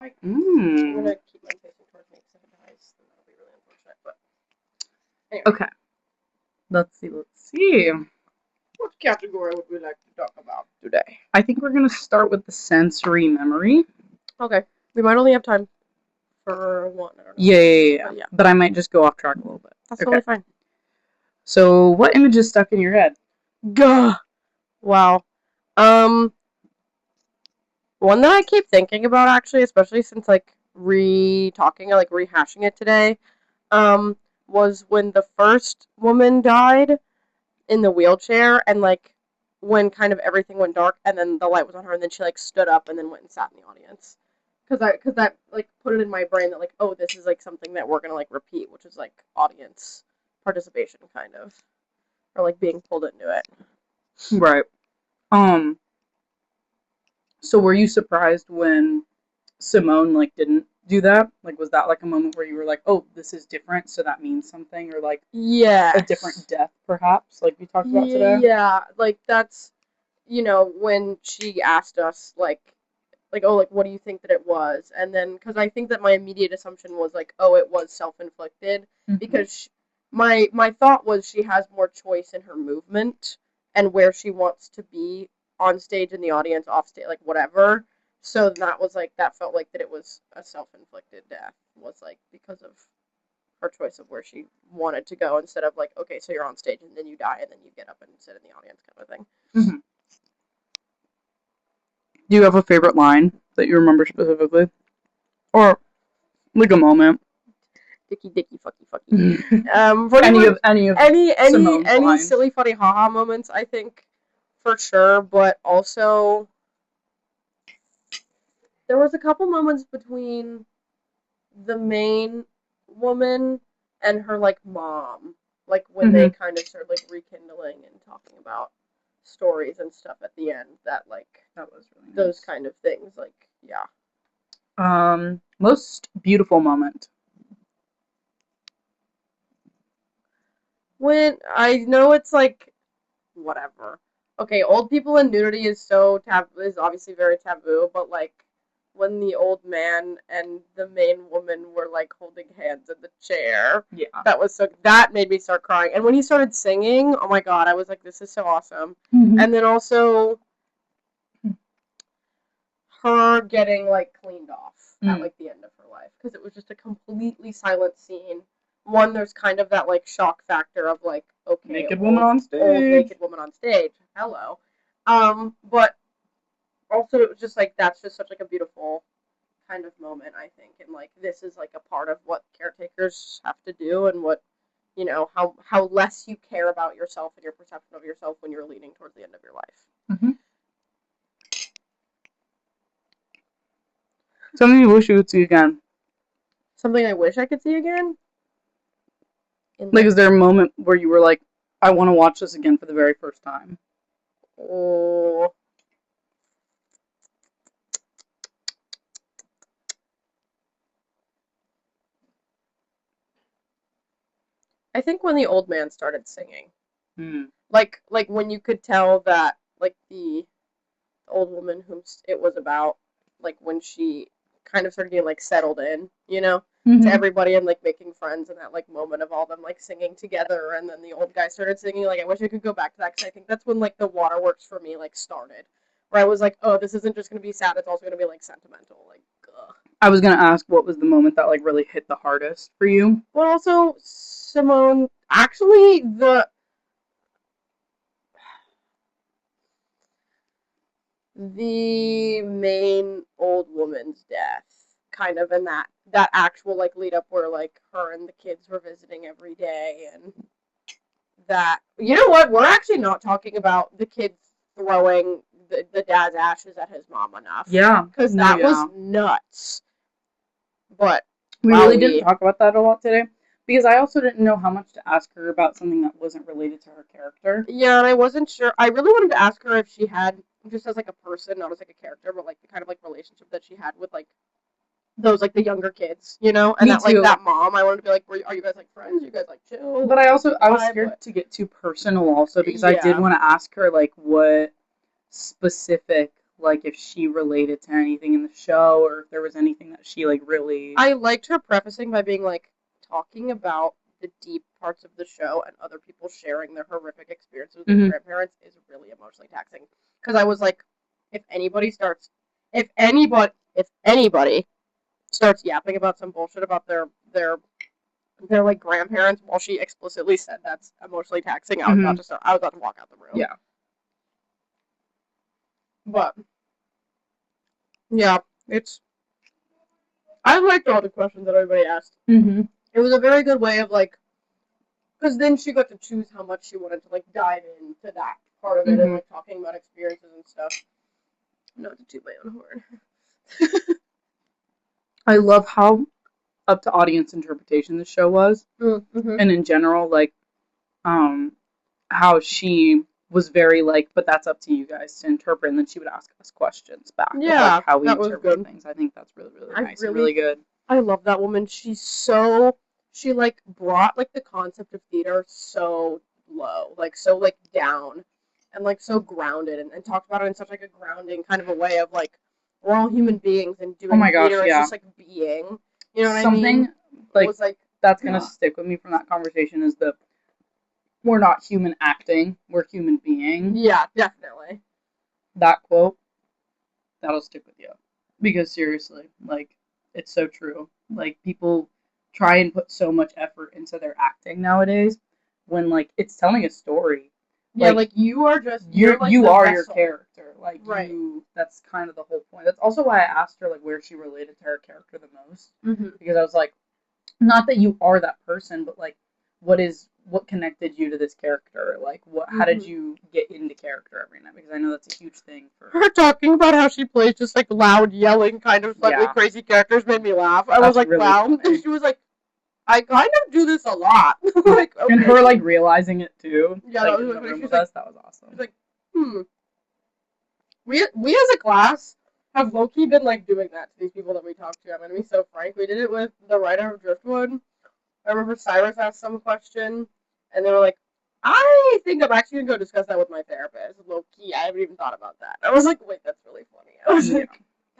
I'm gonna keep mine facing towards me because if it dies, then that'll be really unfortunate. But anyway. Okay. Let's see. What category would we like to talk about today? I think we're going to start with the sensory memory. Okay. We might only have time for one. I don't know. Yeah. But I might just go off track a little bit. That's totally fine. So, what image is stuck in your head? Gah! Wow. One that I keep thinking about, actually, especially since, like, rehashing it today, was when the first woman died in the wheelchair, and, like, when kind of everything went dark, and then the light was on her, and then she, like, stood up and then went and sat in the audience. Because that, like, put it in my brain that, like, oh, this is, like, something that we're gonna, like, repeat, which is, like, audience participation, kind of. Or, like, being pulled into it. Right. So were you surprised when Simone, like, didn't do that? Like, was that, like, a moment where you were like, oh, this is different, so that means something? Or, like, a different death, perhaps, like we talked about today? Yeah, like, that's, when she asked us, oh, like, what do you think that it was? And then, because I think that my immediate assumption was, like, oh, it was self-inflicted, because my thought was she has more choice in her movement and where she wants to be on stage, in the audience, off stage, like, whatever. So that was, like, that felt like that it was a self-inflicted death, was, like, because of her choice of where she wanted to go, instead of, like, okay, so you're on stage and then you die and then you get up and sit in the audience, kind of thing. Mm-hmm. Do you have a favorite line that you remember specifically? Or, like, a moment? Dicky, fucky, fucky. Any silly, funny, haha moments, I think, for sure. But also, there was a couple moments between the main woman and her, like, mom, like, when they kind of started, like, rekindling and talking about stories and stuff at the end. That, like, that was really nice. Those kind of things, like, yeah. Most beautiful moment. When I know it's, like, whatever. Okay, old people and nudity is is obviously very taboo, but, like, when the old man and the main woman were, like, holding hands in the chair, Yeah, that made me start crying. And when he started singing, oh my god, I was like, this is so awesome. And then also her getting, like, cleaned off at, like, the end of her life, because it was just a completely silent scene. One, there's kind of that, like, shock factor of, like, okay, naked woman on stage. Old naked woman on stage. Hello. But also it was just, like, that's just such, like, a beautiful kind of moment, I think. And, like, this is, like, a part of what caretakers have to do, and what, how less you care about yourself and your perception of yourself when you're leaning towards the end of your life. Something you wish you would see again. Something I wish I could see again? Like, is there a moment where you were like, I want to watch this again for the very first time? Oh. I think when the old man started singing. Like when you could tell that, like, the old woman whom it was about, like, when she kind of started getting, like, settled in, to everybody, and, like, making friends, and that, like, moment of all them, like, singing together, and then the old guy started singing. Like, I wish I could go back to that, because I think that's when, like, the waterworks for me, like, started, where I was like, oh, this isn't just gonna be sad, it's also gonna be, like, sentimental. Like, ugh. I was gonna ask, what was the moment that, like, really hit the hardest for you? Well, also, Simone, actually, the main old woman's death, kind of, in that actual, like, lead up where, like, her and the kids were visiting every day, and that, you know what, we're actually not talking about the kids throwing the dad's ashes at his mom enough. Yeah, because that was nuts. But we really didn't talk about that a lot today, because I also didn't know how much to ask her about something that wasn't related to her character. Yeah, and I wasn't sure. I really wanted to ask her if she had, just as, like, a person, not as, like, a character, but, like, the kind of, like, relationship that she had with, like, those, like, the younger kids, and Me that, too. like, that mom. I wanted to be like, are you guys, like, friends? Are you guys, like, chill? But I was scared to get too personal also, because I did want to ask her, like, what specific, like if she related to anything in the show or if there was anything that she like really. I liked her prefacing by being like talking about the deep parts of the show and other people sharing their horrific experiences with their grandparents is really emotionally taxing. Because I was like, if anybody starts yapping about some bullshit about their like grandparents while she explicitly said that's emotionally taxing, I was about to walk out the room. Yeah. But yeah, I liked all the questions that everybody asked. It was a very good way of like, because then she got to choose how much she wanted to like dive into that part of it and like talking about experiences and stuff. Not to toot my own horn. I love how up to audience interpretation the show was, and in general, like, how she was very like, but that's up to you guys to interpret, and then she would ask us questions back. Yeah, like, how we interpret things. I think that's really, really nice and really good. I love that woman. She like brought like the concept of theater so low, like so like down, and like so grounded, and talked about it in such like a grounding kind of a way of like we're all human beings and doing theater is just like being. You know what I mean? Like, that's gonna stick with me from that conversation is the we're not human acting, we're human being. Yeah, definitely. That quote, that'll stick with you. Because seriously, like, it's so true. Like, people try and put so much effort into their acting nowadays when, like, it's telling a story. Yeah, like you are just you are your character. Like, right. That's kind of the whole point. That's also why I asked her like where she related to her character the most. Because I was like, not that you are that person, but like what connected you to this character? Like, how did you get into character every night? Because I know that's a huge thing for her. Talking about how she plays just like loud, yelling, kind of slightly crazy characters made me laugh. I was like, really wow. And she was like, I kind of do this a lot. Like, okay. And her like realizing it too. Yeah, like, that was really with us. That was awesome. She's like, we as a class have low-key been like doing that to these people that we talk to. I'm gonna be so frank. We did it with the writer of Driftwood. I remember Cyrus asked some question, and they were like, I think I'm actually gonna go discuss that with my therapist. Low-key, I haven't even thought about that. I was like, wait, that's really funny. I was like,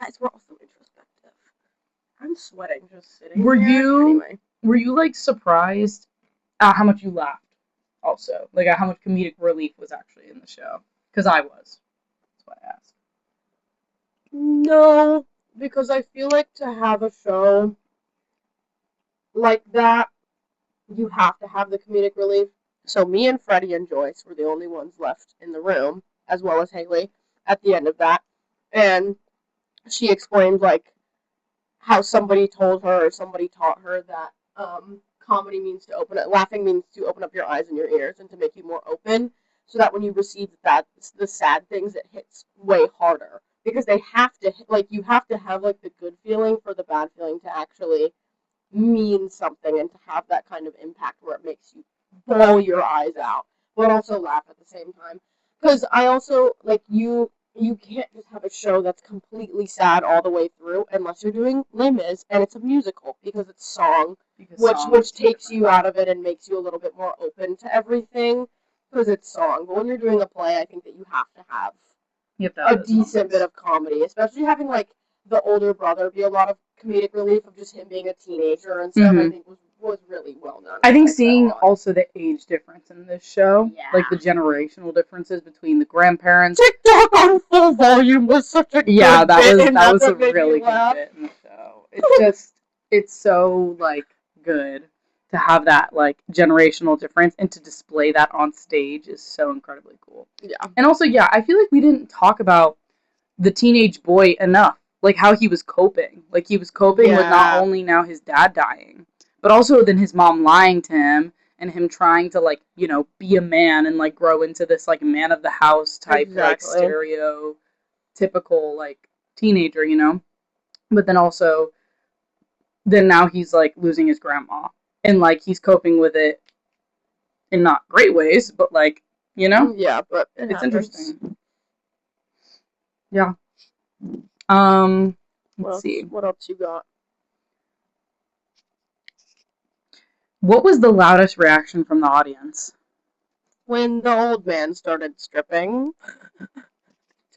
guys, we're also introspective. I'm sweating just sitting here. Anyway. Were you like surprised at how much you laughed? Also, like at how much comedic relief was actually in the show? Because I was. That's why I asked. No, because I feel like to have a show like that, you have to have the comedic relief. So me and Freddy and Joyce were the only ones left in the room, as well as Haley, at the end of that. And she explained like how somebody told her or somebody taught her that comedy means to laughing means to open up your eyes and your ears and to make you more open, so that when you receive the sad things, it hits way harder. Because they have to, like, you have to have like the good feeling for the bad feeling to actually mean something and to have that kind of impact where it makes you bawl your eyes out, but also laugh at the same time. Because I also like you can't just have a show that's completely sad all the way through unless you're doing Les Mis and it's a musical because it's song, which takes you out of it and makes you a little bit more open to everything because it's song. But when you're doing a play, I think that you have to have a decent bit of comedy, especially having like the older brother be a lot of comedic relief of just him being a teenager and stuff. I think was really well done. I think seeing also the age difference in this show, like the generational differences between the grandparents. TikTok on full volume was such a good that was a really good bit in the show. It's so like good to have that like generational difference and to display that on stage is so incredibly cool. Yeah. And also, I feel like we didn't talk about the teenage boy enough. Like how he was coping. Like he was coping with not only now his dad dying, but also then his mom lying to him and him trying to like, be a man and like grow into this like man of the house type like stereotypical like teenager, But then also then now he's like losing his grandma and like he's coping with it in not great ways, but like, Yeah, but it's interesting. Yeah. Let's see. What else you got? What was the loudest reaction from the audience? When the old man started stripping.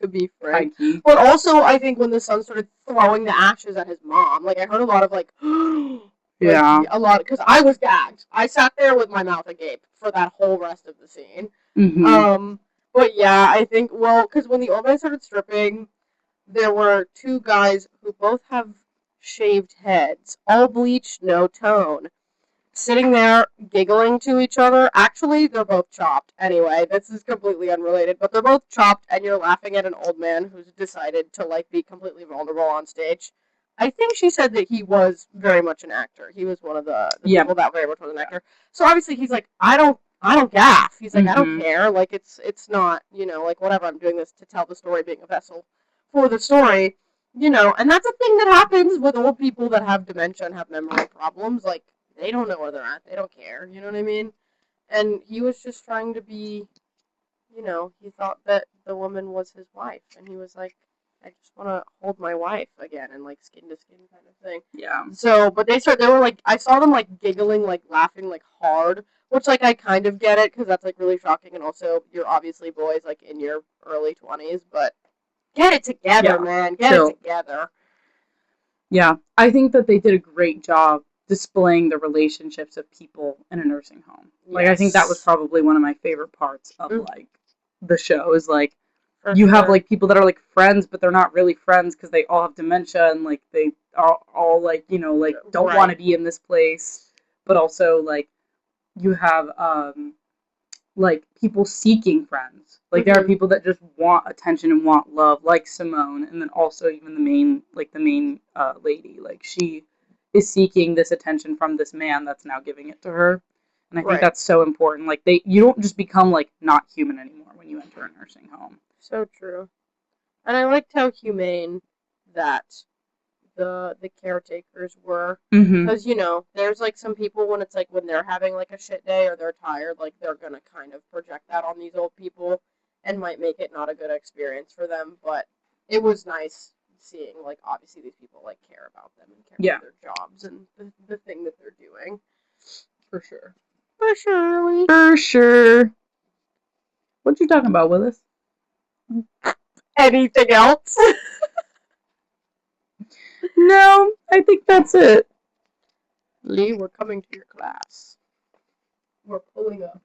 to be frank. But also, I think when the son started throwing the ashes at his mom, like I heard a lot of like, yeah, a lot because I was gagged. I sat there with my mouth agape for that whole rest of the scene. But yeah, I think because when the old man started stripping, there were two guys who both have shaved heads, all bleached, no tone, sitting there giggling to each other. Actually, they're both chopped. Anyway, this is completely unrelated, but they're both chopped, and you're laughing at an old man who's decided to like be completely vulnerable on stage. I think she said that he was very much an actor. He was one of the people that very much was an actor. So obviously he's like, I don't gaff. He's like, I don't care. Like it's not, like whatever. I'm doing this to tell the story, being a vessel for the story. And that's a thing that happens with old people that have dementia and have memory problems. Like they don't know where they're at. They don't care. You know what I mean? And he was just trying to be, he thought that the woman was his wife, and he was like, I just want to hold my wife again, and like skin to skin kind of thing. Yeah. So, but they were like, I saw them like giggling, like laughing, like hard, which like I kind of get it because that's like really shocking, and also you're obviously boys like in your early 20s, but get it together, man, get it together. Yeah, I think that they did a great job displaying the relationships of people in a nursing home. Like, I think that was probably one of my favorite parts of like the show is like you have like people that are like friends, but they're not really friends because they all have dementia and like they are all like like don't want to be in this place, but also like you have like people seeking friends. Like there are people that just want attention and want love, like Simone, and then also even the main lady. Like she is seeking this attention from this man that's now giving it to her. And I think that's so important. Like you don't just become like not human anymore when you enter a nursing home. So true. And I liked how humane that the caretakers were, because there's like some people when it's like when they're having like a shit day or they're tired, like they're gonna kind of project that on these old people and might make it not a good experience for them. But it was nice seeing like obviously these people like care about them and care about their jobs and the thing that they're doing. For sure. For sure. For sure. What you talking about, Willis? Anything else? No, I think that's it. Lee, we're coming to your class. We're pulling up.